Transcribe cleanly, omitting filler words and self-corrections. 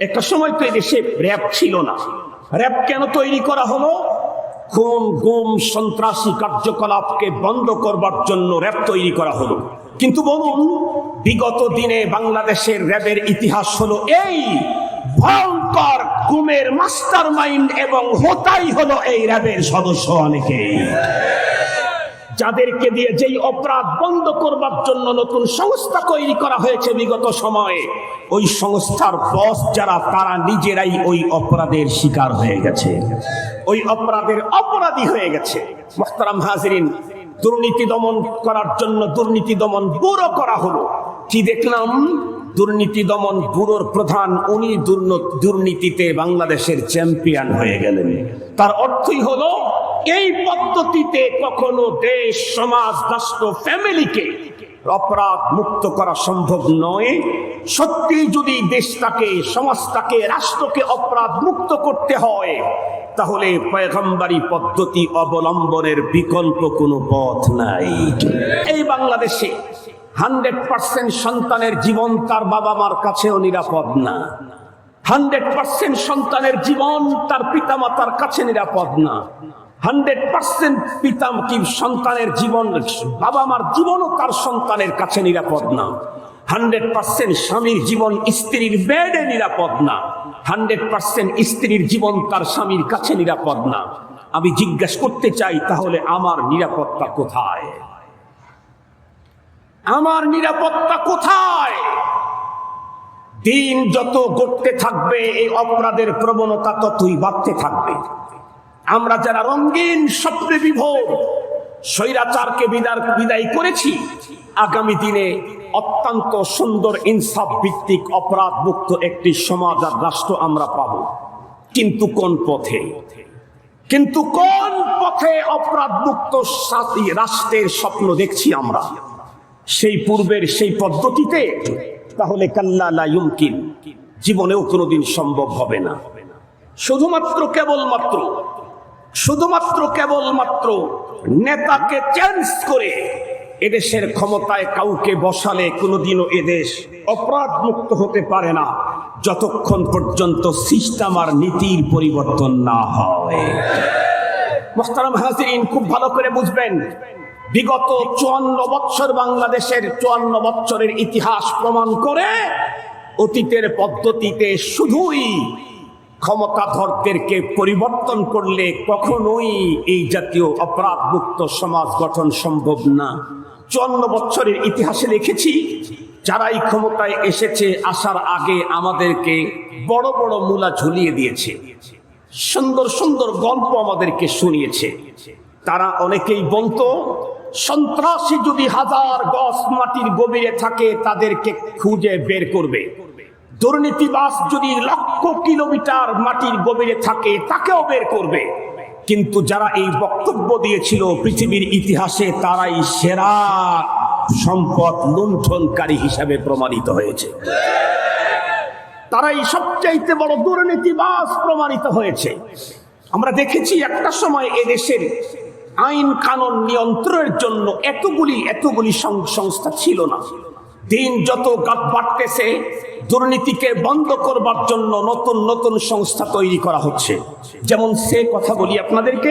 একটা সময় তো এদেশে র‍্যাব ছিল না। র‍্যাব কেন তৈরি করা হলো? খুন গুম সন্ত্রাসী কার্যকলাপকে বন্ধ করবার জন্য র‍্যাব তৈরি করা হলো। কিন্তু বলুন, বিগত দিনে বাংলাদেশের র‍্যাবের ইতিহাস হলো এই ভয়ঙ্কর গুমের মাস্টার মাইন্ড, এবং হোতাই হলো এই র‍্যাবের সদস্য অনেকেই, যাদেরকে দিয়ে যেই অপরাধ বন্ধ করবার জন্য নতুন সংস্থা তৈরি করা হয়েছে বিগত সময়ে, ওই সংস্থার বস যারা, তারা নিজেরাই ওই অপরাধের শিকার হয়ে গেছে, ওই অপরাধের অপরাধী হয়ে গেছে। মুহতারাম হাজিরিন, দুর্নীতি দমন করার জন্য দুর্নীতি দমন ব্যুরো করা হলো। কি দেখলাম? দুর্নীতি দমন ব্যুরোর প্রধান উনি দুর্নীতিতে বাংলাদেশের চ্যাম্পিয়ন হয়ে গেলেন। তার অর্থই হলো এই পদ্ধতিতে কখনো দেশ, সমাজ, রাষ্ট্র, ফ্যামিলিকে অপরাধ মুক্ত করা সম্ভব নয়। সত্যি যদি দেশটাকে, সমাজটাকে, রাষ্ট্রকে অপরাধ মুক্ত করতে হয়, তাহলে পয়গম্বরী পদ্ধতি অবলম্বনের বিকল্প কোনো পথ নাই। এই বাংলাদেশে 100% সন্তানের জীবন তার বাবা মার কাছেও নিরাপদ না। 100% সন্তানের জীবন তার পিতামাতার কাছে নিরাপদ না। 100% সন্তানের জীবন, বাবা মার জীবনও তার সন্তানের কাছে নিরাপদ না। 100% স্বামীর জীবন স্ত্রীর বেডে নিরাপদ না। 100% স্ত্রীর জীবন তার স্বামীর কাছে নিরাপদ না। আমি জিজ্ঞাসা করতে চাই, তাহলে আমার নিরাপত্তা কোথায়? আমার নিরাপত্তা কোথায়? দিন যত গড়তে থাকবে, এই অপরাধের প্রবণতা ততই বাড়তে থাকবে। আমরা যারা রঙিন স্বপ্নে বিভোর স্বৈরাচারকে বিদায় করেছি, আগামী দিনে অত্যন্ত সুন্দর ইনসাফ ভিত্তিক অপরাধ মুক্ত একটি সমাজ আর রাষ্ট্র আমরা পাব। কিন্তু কোন পথে? অপরাধ মুক্ত রাষ্ট্রের স্বপ্ন দেখছি আমরা সেই পূর্বের সেই পদ্ধতিতে? তাহলে কাল্লা লা ইউমকিন, জীবনেও কোনোদিন সম্ভব হবে না। শুধুমাত্র নেতাকে চেঞ্জ করে এদেশের ক্ষমতায় কাউকে বসালে কোনোদিনও এদেশ অপরাধ মুক্ত হতে পারে না, যতক্ষণ পর্যন্ত সিস্টেম আর নীতির পরিবর্তন না হয়। মুহতারাম হাজিরিন, খুব ভালো করে বুঝবেন, বিগত 54 বছর বাংলাদেশের 54 বছরের ইতিহাস প্রমাণ করে, অতীতের পদ্ধতিতে শুধুই ক্ষমতাধরদেরকে পরিবর্তন করলে কখনোই এই জাতীয় অপরাধ মুক্ত সমাজ গঠন সম্ভব না। 54 বছরের ইতিহাসে দেখেছি, যারাই ক্ষমতায় এসেছে, আসার আগে আমাদেরকে বড় বড় মূলা ঝুলিয়ে দিয়েছে, সুন্দর সুন্দর গল্প আমাদেরকে শুনিয়েছে। তারা অনেকেই বলতো, সন্ত্রাসী যদি 1000 গজ মাটির গভীরে থাকে তাদেরকে খুঁজে বের করবে, দুর্নীতিবাজ যদি লক্ষ কিলোমিটার মাটির গভীরে থাকে তাকেও বের করবে। কিন্তু যারা এই বক্তব্য দিয়েছিল পৃথিবীর ইতিহাসে, তারাই সেরা সম্পদ লুণ্ঠনকারী হিসাবে প্রমাণিত হয়েছে। তারাই সবচাইতে বড় দুর্নীতিবাজ প্রমাণিত হয়েছে। আমরা দেখেছি একটা সময় এদেশের আইন কানুন নিয়ন্ত্রণের জন্য এতগুলি সংস্থা ছিল না। দিন যত বাড়তেছে, দুর্নীতিকে বন্ধ করবার জন্য নতুন নতুন সংস্থা তৈরি করা হচ্ছে। যেমন সে কথা বলি আপনাদেরকে,